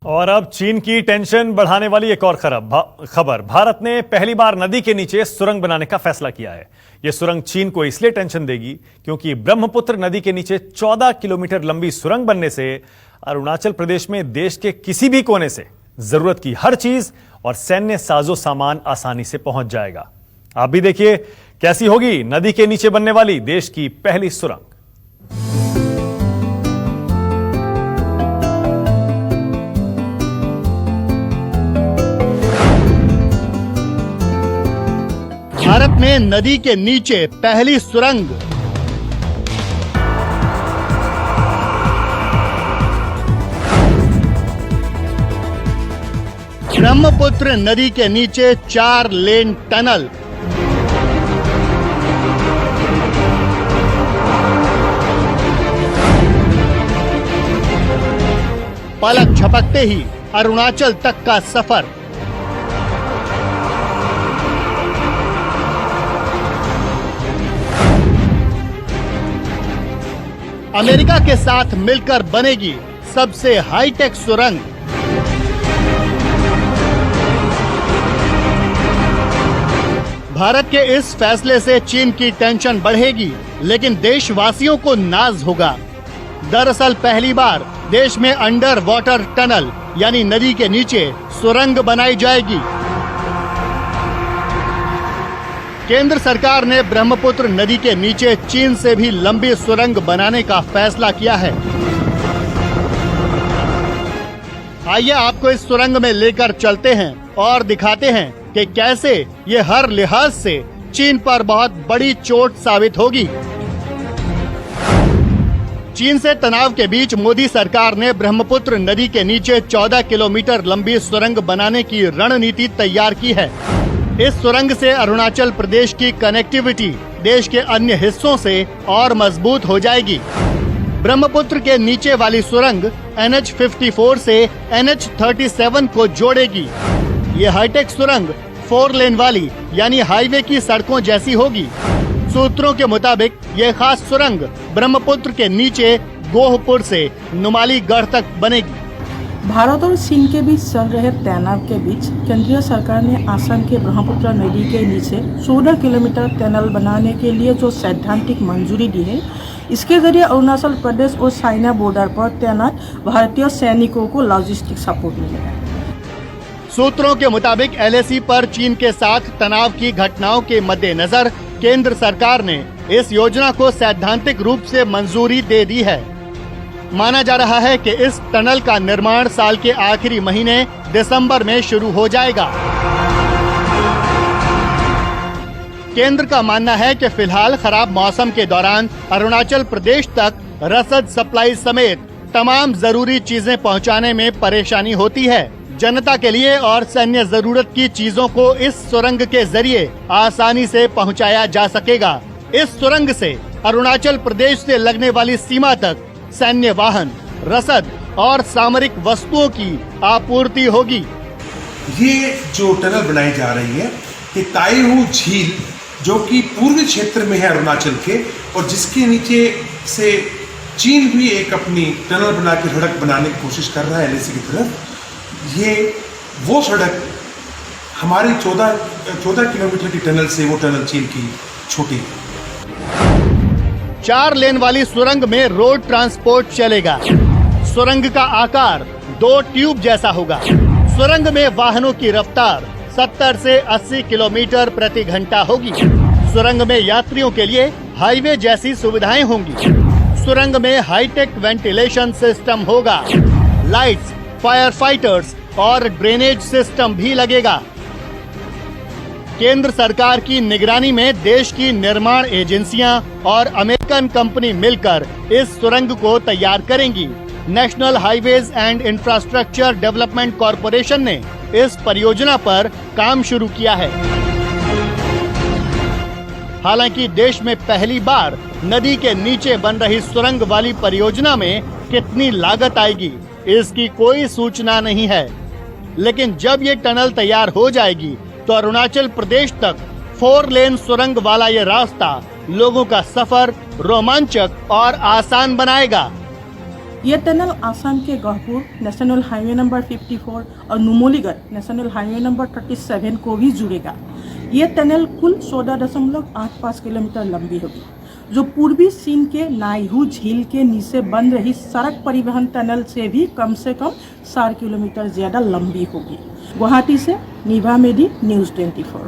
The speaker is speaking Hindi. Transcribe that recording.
और अब चीन की टेंशन बढ़ाने वाली एक और खबर। भारत ने पहली बार नदी के नीचे सुरंग बनाने का फैसला किया है। यह सुरंग चीन को इसलिए टेंशन देगी क्योंकि ब्रह्मपुत्र नदी के नीचे 14 किलोमीटर लंबी सुरंग बनने से अरुणाचल प्रदेश में देश के किसी भी कोने से जरूरत की हर चीज और सैन्य साजो सामान आसानी से पहुंच जाएगा। आप भी देखिए कैसी होगी नदी के नीचे बनने वाली देश की पहली सुरंग। भारत में नदी के नीचे पहली सुरंग। ब्रह्मपुत्र नदी के नीचे 4 लेन टनल। पलक झपकते ही अरुणाचल तक का सफर। अमेरिका के साथ मिलकर बनेगी सबसे हाईटेक सुरंग। भारत के इस फैसले से चीन की टेंशन बढ़ेगी, लेकिन देशवासियों को नाज होगा। दरअसल पहली बार देश में अंडर वाटर टनल यानी नदी के नीचे सुरंग बनाई जाएगी। केंद्र सरकार ने ब्रह्मपुत्र नदी के नीचे चीन से भी लंबी सुरंग बनाने का फैसला किया है। आइए आपको इस सुरंग में लेकर चलते हैं और दिखाते हैं कि कैसे ये हर लिहाज से चीन पर बहुत बड़ी चोट साबित होगी। चीन से तनाव के बीच मोदी सरकार ने ब्रह्मपुत्र नदी के नीचे 14 किलोमीटर लंबी सुरंग बनाने की रणनीति तैयार की है। इस सुरंग से अरुणाचल प्रदेश की कनेक्टिविटी देश के अन्य हिस्सों से और मजबूत हो जाएगी। ब्रह्मपुत्र के नीचे वाली सुरंग NH54 से NH37 को जोड़ेगी। ये हाईटेक सुरंग 4 लेन वाली यानी हाईवे की सड़कों जैसी होगी। सूत्रों के मुताबिक ये खास सुरंग ब्रह्मपुत्र के नीचे गोहपुर से नुमालीगढ़ तक बनेगी। भारत और चीन के बीच चल रहे तनाव के बीच केंद्रीय सरकार ने असम के ब्रह्मपुत्र नदी के नीचे 14 किलोमीटर टनल बनाने के लिए जो सैद्धांतिक मंजूरी दी है, इसके जरिए अरुणाचल प्रदेश और चाइना बॉर्डर पर तैनात भारतीय सैनिकों को लॉजिस्टिक सपोर्ट मिलेगा। सूत्रों के मुताबिक LAC पर चीन के साथ तनाव की घटनाओं के मद्देनजर केंद्र सरकार ने इस योजना को सैद्धांतिक रूप से मंजूरी दे दी है। माना जा रहा है कि इस टनल का निर्माण साल के आखिरी महीने दिसंबर में शुरू हो जाएगा। केंद्र का मानना है कि फिलहाल खराब मौसम के दौरान अरुणाचल प्रदेश तक रसद सप्लाई समेत तमाम जरूरी चीजें पहुंचाने में परेशानी होती है। जनता के लिए और सैन्य जरूरत की चीजों को इस सुरंग के जरिए आसानी से पहुंचाया जा सकेगा। इस सुरंग से अरुणाचल प्रदेश से लगने वाली सीमा तक सैन्य वाहन, रसद और सामरिक वस्तुओं की आपूर्ति होगी। ये जो टनल बनाई जा रही है ये ताइहू झील जो कि पूर्वी क्षेत्र में है अरुणाचल के, और जिसके नीचे से चीन भी एक अपनी टनल बना के सड़क बनाने की कोशिश कर रहा है LAC की तरफ। ये वो सड़क हमारी 14 किलोमीटर की टनल से वो टनल चीन की छोटी है। 4 लेन वाली सुरंग में रोड ट्रांसपोर्ट चलेगा। सुरंग का आकार 2 ट्यूब जैसा होगा। सुरंग में वाहनों की रफ्तार 70 से 80 किलोमीटर प्रति घंटा होगी। सुरंग में यात्रियों के लिए हाईवे जैसी सुविधाएं होंगी। सुरंग में हाईटेक वेंटिलेशन सिस्टम होगा। लाइट्स, फायर फाइटर्स और ड्रेनेज सिस्टम भी लगेगा। केंद्र सरकार की निगरानी में देश की निर्माण एजेंसियां और अमेरिकन कंपनी मिलकर इस सुरंग को तैयार करेंगी। National highways and infrastructure development corporation ने इस परियोजना पर काम शुरू किया है। हालांकि देश में पहली बार नदी के नीचे बन रही सुरंग वाली परियोजना में कितनी लागत आएगी, इसकी कोई सूचना नहीं है। लेकिन जब ये टनल तैयार हो जाएगी तो अरुणाचल प्रदेश तक 4 लेन सुरंग वाला ये रास्ता लोगों का सफर रोमांचक और आसान बनाएगा। ये टनल आसाम के गहपुर नेशनल हाईवे नंबर 54 और नुमलीगढ़ नेशनल हाईवे नंबर 37 को भी जुड़ेगा। ये टनल कुल 14.85 किलोमीटर लंबी होगी, जो पूर्वी चीन के नाईहू झील के नीचे बन रही सड़क परिवहन टनल से भी कम 4 किलोमीटर ज़्यादा लंबी होगी। गुवाहाटी से निभा मेदी, न्यूज़ 24।